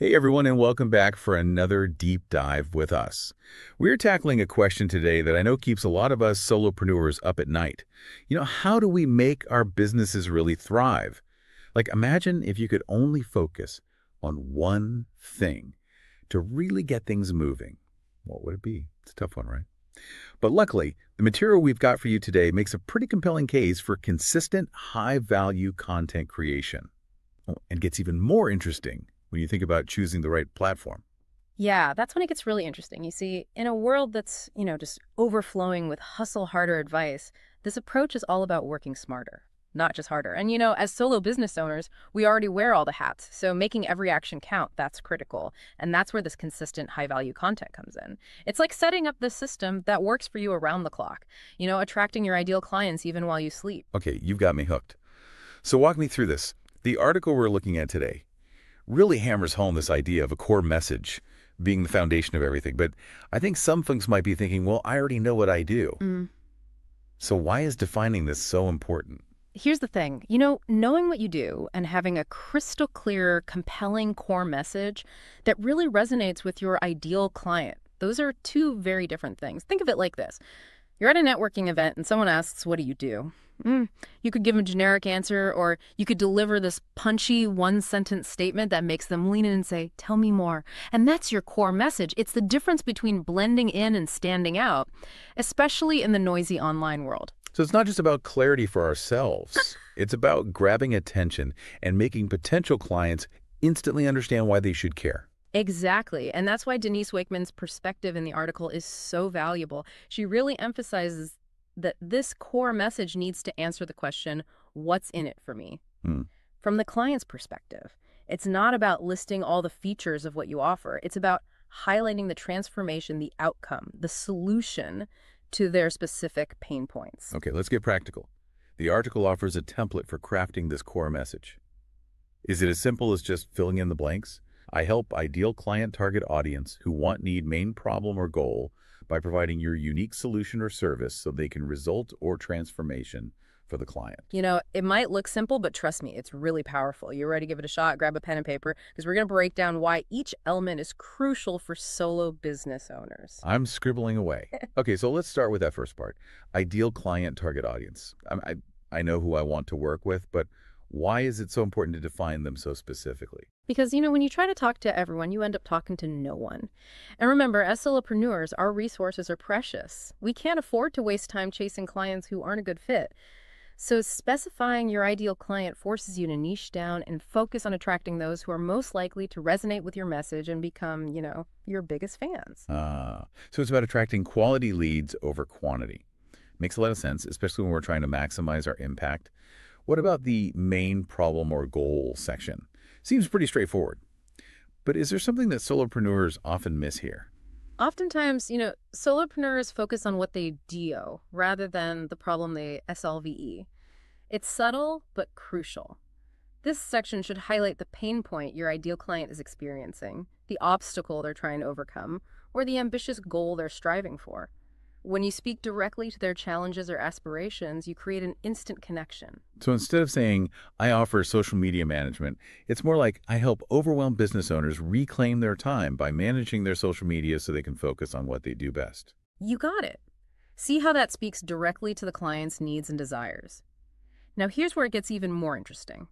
Hey everyone, and welcome back for another deep dive with us. We're tackling a question today that I know keeps a lot of us solopreneurs up at night. How do we make our businesses really thrive? Like, imagine if you could only focus on one thing to really get things moving. What would it be? It's a tough one, right? But luckily, the material we've got for you today makes a pretty compelling case for consistent, high-value content creation. Oh, and gets even more interesting when you think about choosing the right platform. Yeah, that's when it gets really interesting. You see, in a world that's, just overflowing with hustle harder advice, this approach is all about working smarter, not just harder. And, as solo business owners, we already wear all the hats. So making every action count, that's critical. And that's where this consistent high value content comes in. It's like setting up the system that works for you around the clock, attracting your ideal clients even while you sleep. Okay, you've got me hooked. So walk me through this. The article we're looking at today really hammers home this idea of a core message being the foundation of everything. But I think some folks might be thinking, well, I already know what I do. So why is defining this so important? Here's the thing, knowing what you do and having a crystal clear, compelling core message that really resonates with your ideal client. Those are two very different things. Think of it like this. You're at a networking event and someone asks, what do you do? You could give a generic answer, or you could deliver this punchy one-sentence statement that makes them lean in and say, tell me more. And that's your core message. It's the difference between blending in and standing out, especially in the noisy online world. So it's not just about clarity for ourselves. It's about grabbing attention and making potential clients instantly understand why they should care. Exactly. And that's why Denise Wakeman's perspective in the article is so valuable. She really emphasizes that this core message needs to answer the question, what's in it for me? From the client's perspective, it's not about listing all the features of what you offer. It's about highlighting the transformation, the outcome, the solution to their specific pain points. Okay, let's get practical. The article offers a template for crafting this core message. Is it as simple as just filling in the blanks? I help ideal client target audience who want, need, main problem, or goal by providing your unique solution or service so they can result or transformation for the client. It might look simple, but trust me, it's really powerful. You ready to give it a shot? Grab a pen and paper, because we're going to break down why each element is crucial for solo business owners. I'm scribbling away. Okay, so let's start with that first part. Ideal client target audience. I know who I want to work with, but why is it so important to define them so specifically? Because, when you try to talk to everyone, you end up talking to no one. And remember, as solopreneurs, our resources are precious. We can't afford to waste time chasing clients who aren't a good fit. So specifying your ideal client forces you to niche down and focus on attracting those who are most likely to resonate with your message and become, your biggest fans. So it's about attracting quality leads over quantity. Makes a lot of sense, especially when we're trying to maximize our impact. What about the main problem or goal section? Seems pretty straightforward. But is there something that solopreneurs often miss here? Oftentimes, solopreneurs focus on what they do rather than the problem they solve. It's subtle but crucial. This section should highlight the pain point your ideal client is experiencing, the obstacle they're trying to overcome, or the ambitious goal they're striving for. When you speak directly to their challenges or aspirations, you create an instant connection. So instead of saying, I offer social media management, it's more like I help overwhelmed business owners reclaim their time by managing their social media so they can focus on what they do best. You got it. See how that speaks directly to the client's needs and desires. Now here's where it gets even more interesting.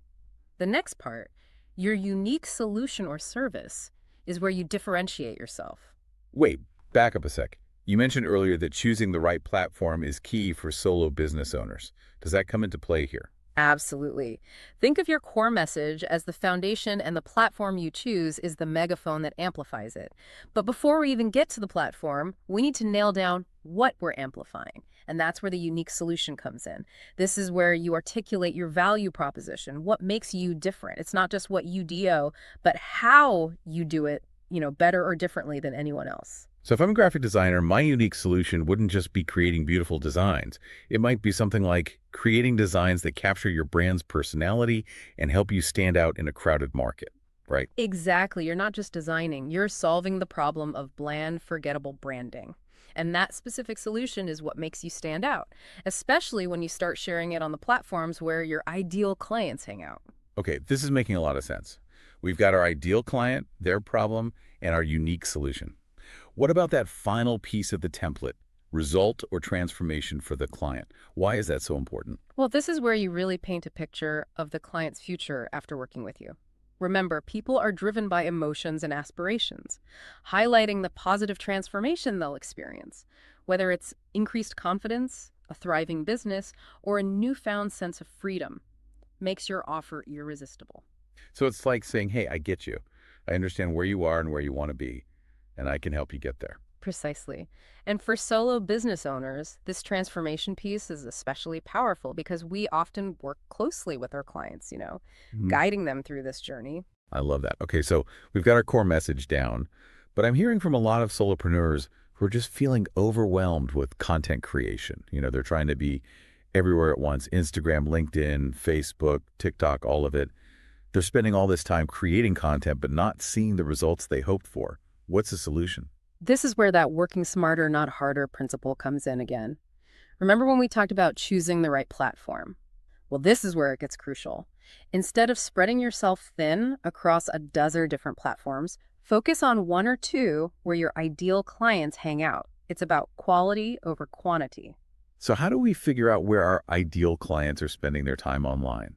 The next part, your unique solution or service, is where you differentiate yourself. Wait, back up a sec. You mentioned earlier that choosing the right platform is key for solo business owners. Does that come into play here? Absolutely. Think of your core message as the foundation, and the platform you choose is the megaphone that amplifies it. But before we even get to the platform, we need to nail down what we're amplifying. And that's where the unique solution comes in. This is where you articulate your value proposition, what makes you different. It's not just what you do, but how you do it, better or differently than anyone else. So if I'm a graphic designer, my unique solution wouldn't just be creating beautiful designs. It might be something like creating designs that capture your brand's personality and help you stand out in a crowded market, right? Exactly. You're not just designing. You're solving the problem of bland, forgettable branding. And that specific solution is what makes you stand out, especially when you start sharing it on the platforms where your ideal clients hang out. Okay, this is making a lot of sense. We've got our ideal client, their problem, and our unique solution. What about that final piece of the template? Result or transformation for the client. Why is that so important? Well, this is where you really paint a picture of the client's future after working with you. Remember, people are driven by emotions and aspirations, highlighting the positive transformation they'll experience, whether it's increased confidence, a thriving business, or a newfound sense of freedom, makes your offer irresistible. So it's like saying, hey, I get you. I understand where you are and where you want to be, and I can help you get there. Precisely. And for solo business owners, this transformation piece is especially powerful because we often work closely with our clients, Mhm. guiding them through this journey. I love that. Okay, so we've got our core message down, but I'm hearing from a lot of solopreneurs who are just feeling overwhelmed with content creation. They're trying to be everywhere at once: Instagram, LinkedIn, Facebook, TikTok, all of it. They're spending all this time creating content, but not seeing the results they hoped for. What's the solution? This is where that working smarter, not harder principle comes in again. Remember when we talked about choosing the right platform? Well, this is where it gets crucial. Instead of spreading yourself thin across a dozen different platforms, focus on one or two where your ideal clients hang out. It's about quality over quantity. So how do we figure out where our ideal clients are spending their time online?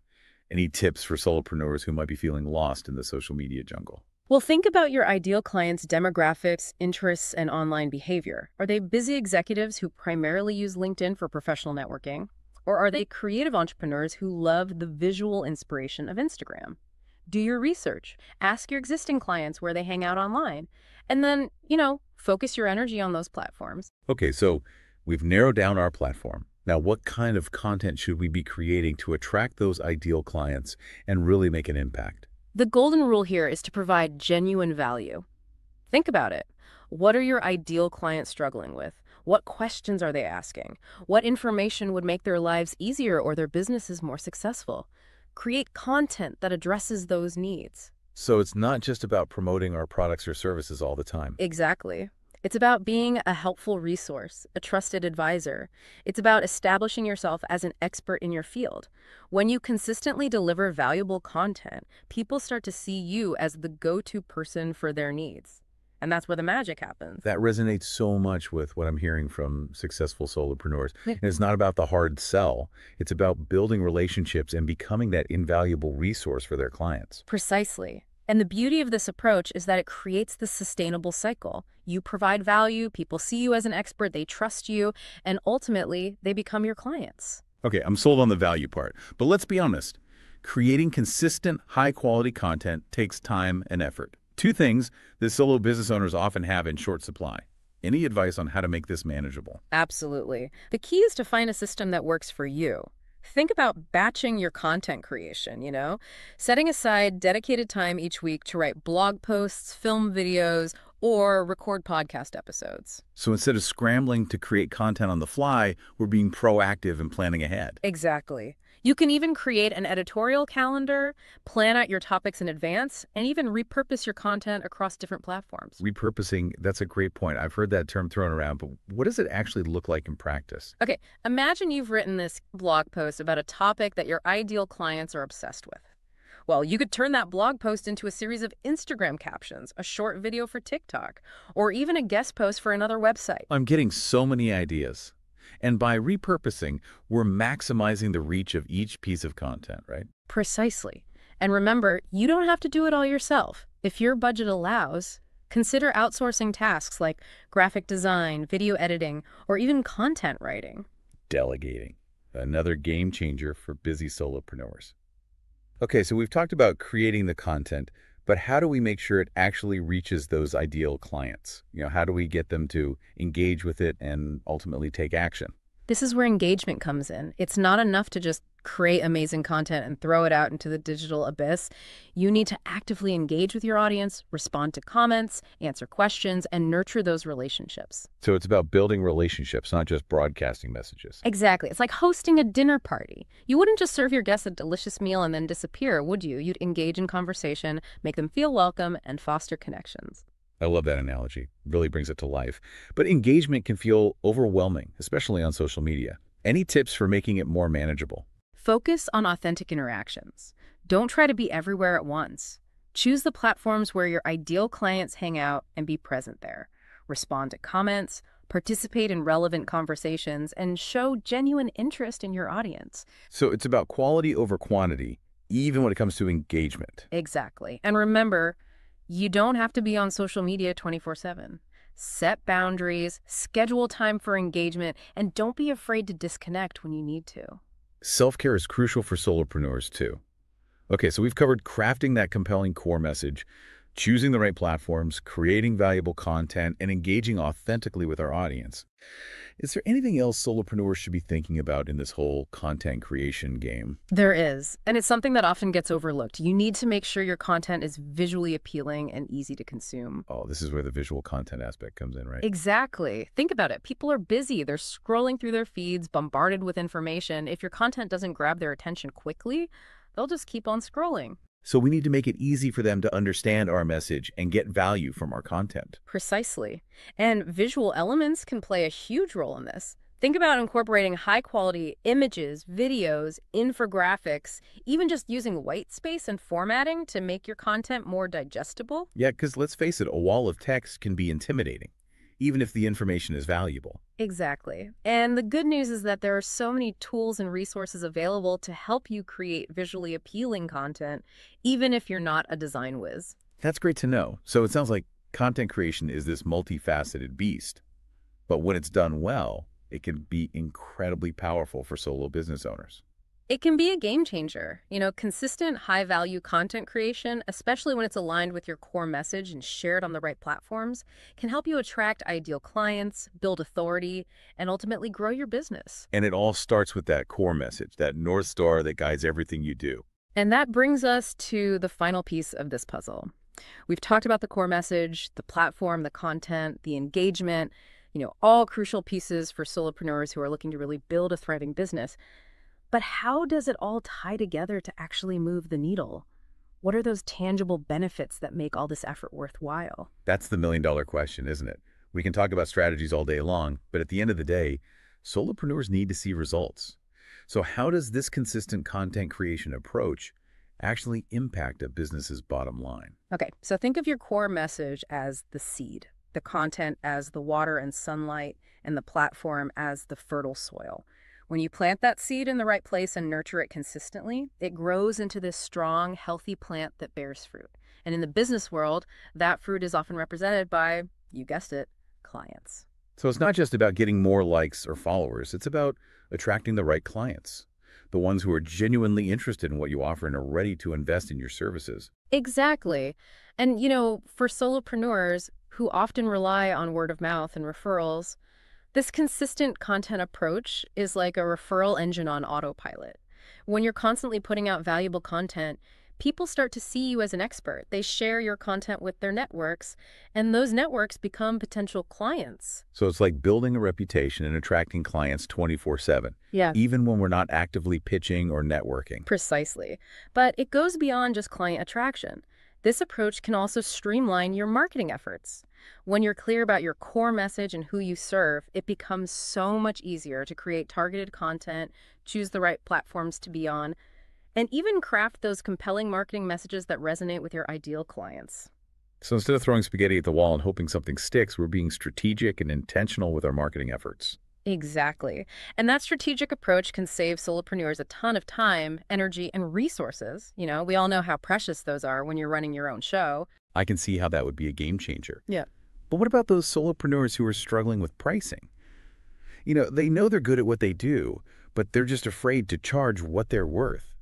Any tips for solopreneurs who might be feeling lost in the social media jungle? Well, think about your ideal clients' demographics, interests, and online behavior. Are they busy executives who primarily use LinkedIn for professional networking? Or are they creative entrepreneurs who love the visual inspiration of Instagram? Do your research. Ask your existing clients where they hang out online. And then, focus your energy on those platforms. Okay, so we've narrowed down our platform. Now, what kind of content should we be creating to attract those ideal clients and really make an impact? The golden rule here is to provide genuine value. Think about it. What are your ideal clients struggling with? What questions are they asking? What information would make their lives easier or their businesses more successful? Create content that addresses those needs. So it's not just about promoting our products or services all the time. Exactly. It's about being a helpful resource, a trusted advisor. It's about establishing yourself as an expert in your field. When you consistently deliver valuable content, people start to see you as the go-to person for their needs. And that's where the magic happens. That resonates so much with what I'm hearing from successful solopreneurs. Yeah. And it's not about the hard sell. It's about building relationships and becoming that invaluable resource for their clients. Precisely. And the beauty of this approach is that it creates this sustainable cycle. You provide value, people see you as an expert, they trust you, and ultimately, they become your clients. Okay, I'm sold on the value part. But let's be honest. Creating consistent, high-quality content takes time and effort. Two things that solo business owners often have in short supply. Any advice on how to make this manageable? Absolutely. The key is to find a system that works for you. Think about batching your content creation, setting aside dedicated time each week to write blog posts, film videos, or record podcast episodes. So instead of scrambling to create content on the fly, we're being proactive and planning ahead. Exactly. You can even create an editorial calendar, plan out your topics in advance, and even repurpose your content across different platforms. Repurposing, that's a great point. I've heard that term thrown around, but what does it actually look like in practice? Okay, imagine you've written this blog post about a topic that your ideal clients are obsessed with. Well, you could turn that blog post into a series of Instagram captions, a short video for TikTok, or even a guest post for another website. I'm getting so many ideas. And by repurposing, we're maximizing the reach of each piece of content, right? Precisely. And remember, you don't have to do it all yourself. If your budget allows, consider outsourcing tasks like graphic design, video editing, or even content writing. Delegating, another game changer for busy solopreneurs. Okay, so we've talked about creating the content, but how do we make sure it actually reaches those ideal clients? How do we get them to engage with it and ultimately take action? This is where engagement comes in. It's not enough to just create amazing content and throw it out into the digital abyss. You need to actively engage with your audience, respond to comments, answer questions, and nurture those relationships. So it's about building relationships, not just broadcasting messages. Exactly. It's like hosting a dinner party. You wouldn't just serve your guests a delicious meal and then disappear, would you? You'd engage in conversation, make them feel welcome, and foster connections. I love that analogy. Really brings it to life. But engagement can feel overwhelming, especially on social media. Any tips for making it more manageable? Focus on authentic interactions. Don't try to be everywhere at once. Choose the platforms where your ideal clients hang out and be present there. Respond to comments, participate in relevant conversations, and show genuine interest in your audience. So it's about quality over quantity, even when it comes to engagement. Exactly. And remember, you don't have to be on social media 24/7. Set boundaries, schedule time for engagement, and don't be afraid to disconnect when you need to. Self-care is crucial for solopreneurs too. Okay, so we've covered crafting that compelling core message, choosing the right platforms, creating valuable content, and engaging authentically with our audience. Is there anything else solopreneurs should be thinking about in this whole content creation game? There is, and it's something that often gets overlooked. You need to make sure your content is visually appealing and easy to consume. Oh, this is where the visual content aspect comes in, right? Exactly. Think about it. People are busy. They're scrolling through their feeds, bombarded with information. If your content doesn't grab their attention quickly, they'll just keep on scrolling. So we need to make it easy for them to understand our message and get value from our content. Precisely. And visual elements can play a huge role in this. Think about incorporating high-quality images, videos, infographics, even just using white space and formatting to make your content more digestible. Yeah, because let's face it, a wall of text can be intimidating, even if the information is valuable. Exactly. And the good news is that there are so many tools and resources available to help you create visually appealing content, even if you're not a design whiz. That's great to know. So it sounds like content creation is this multifaceted beast, but when it's done well, it can be incredibly powerful for solo business owners. It can be a game changer. Consistent high-value content creation, especially when it's aligned with your core message and shared on the right platforms, can help you attract ideal clients, build authority, and ultimately grow your business. And it all starts with that core message, that North Star that guides everything you do. And that brings us to the final piece of this puzzle. We've talked about the core message, the platform, the content, the engagement, all crucial pieces for solopreneurs who are looking to really build a thriving business. But how does it all tie together to actually move the needle? What are those tangible benefits that make all this effort worthwhile? That's the million-dollar question, isn't it? We can talk about strategies all day long, but at the end of the day, solopreneurs need to see results. So how does this consistent content creation approach actually impact a business's bottom line? Okay, so think of your core message as the seed, the content as the water and sunlight, and the platform as the fertile soil. When you plant that seed in the right place and nurture it consistently, it grows into this strong, healthy plant that bears fruit. And in the business world, that fruit is often represented by, you guessed it, clients. So it's not just about getting more likes or followers. It's about attracting the right clients, the ones who are genuinely interested in what you offer and are ready to invest in your services. Exactly. And, for solopreneurs who often rely on word of mouth and referrals, this consistent content approach is like a referral engine on autopilot. When you're constantly putting out valuable content, people start to see you as an expert. They share your content with their networks, and those networks become potential clients. So it's like building a reputation and attracting clients 24/7, Yeah, even when we're not actively pitching or networking. precisely. But it goes beyond just client attraction. This approach can also streamline your marketing efforts. When you're clear about your core message and who you serve, it becomes so much easier to create targeted content, choose the right platforms to be on, and even craft those compelling marketing messages that resonate with your ideal clients. So instead of throwing spaghetti at the wall and hoping something sticks, we're being strategic and intentional with our marketing efforts. Exactly. And that strategic approach can save solopreneurs a ton of time, energy, and resources. We all know how precious those are when you're running your own show. I can see how that would be a game changer. Yeah. But what about those solopreneurs who are struggling with pricing? They know they're good at what they do, but they're just afraid to charge what they're worth.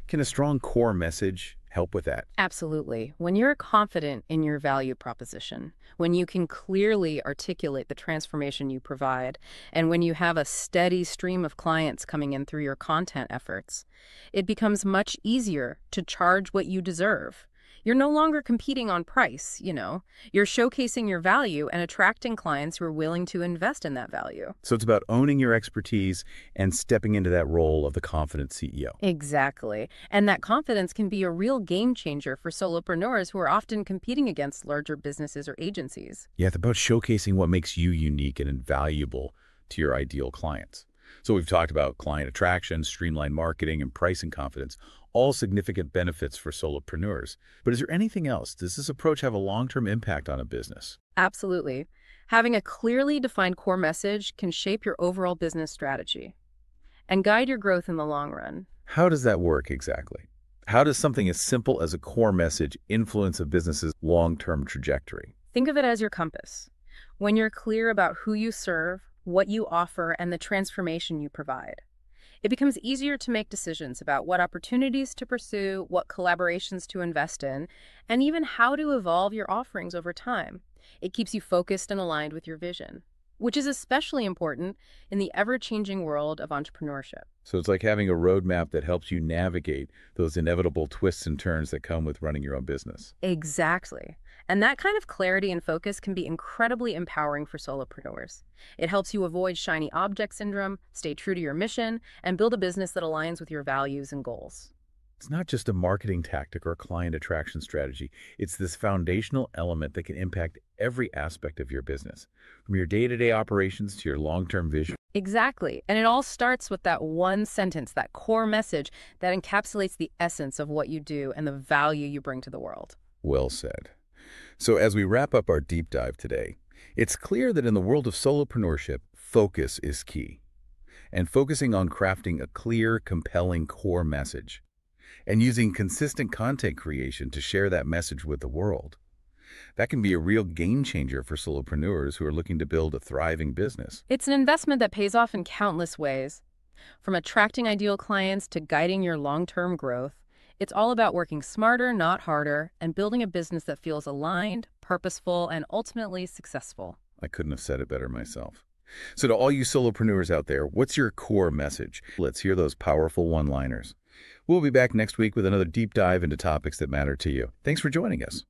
Can a strong core message help with that? Absolutely. When you're confident in your value proposition, when you can clearly articulate the transformation you provide, and when you have a steady stream of clients coming in through your content efforts, it becomes much easier to charge what you deserve. You're no longer competing on price, You're showcasing your value and attracting clients who are willing to invest in that value. So it's about owning your expertise and stepping into that role of the confident CEO. Exactly. And that confidence can be a real game changer for solopreneurs who are often competing against larger businesses or agencies. Yeah, it's about showcasing what makes you unique and invaluable to your ideal clients. So we've talked about client attraction, streamlined marketing, and pricing confidence, all significant benefits for solopreneurs. But is there anything else? Does this approach have a long-term impact on a business? Absolutely. Having a clearly defined core message can shape your overall business strategy and guide your growth in the long run. How does that work exactly? How does something as simple as a core message influence a business's long-term trajectory? Think of it as your compass. When you're clear about who you serve, what you offer, and the transformation you provide, it becomes easier to make decisions about what opportunities to pursue, what collaborations to invest in, and even how to evolve your offerings over time. It keeps you focused and aligned with your vision, which is especially important in the ever-changing world of entrepreneurship. So it's like having a roadmap that helps you navigate those inevitable twists and turns that come with running your own business. Exactly. And that kind of clarity and focus can be incredibly empowering for solopreneurs. It helps you avoid shiny object syndrome, stay true to your mission, and build a business that aligns with your values and goals. It's not just a marketing tactic or client attraction strategy. It's this foundational element that can impact every aspect of your business, from your day-to-day operations to your long-term vision. Exactly. And it all starts with that one sentence, that core message that encapsulates the essence of what you do and the value you bring to the world. Well said. So as we wrap up our deep dive today, it's clear that in the world of solopreneurship, focus is key. And focusing on crafting a clear, compelling core message and using consistent content creation to share that message with the world. That can be a real game changer for solopreneurs who are looking to build a thriving business. It's an investment that pays off in countless ways. From attracting ideal clients to guiding your long-term growth, it's all about working smarter, not harder, and building a business that feels aligned, purposeful, and ultimately successful. I couldn't have said it better myself. So to all you solopreneurs out there, what's your core message? Let's hear those powerful one-liners. We'll be back next week with another deep dive into topics that matter to you. Thanks for joining us.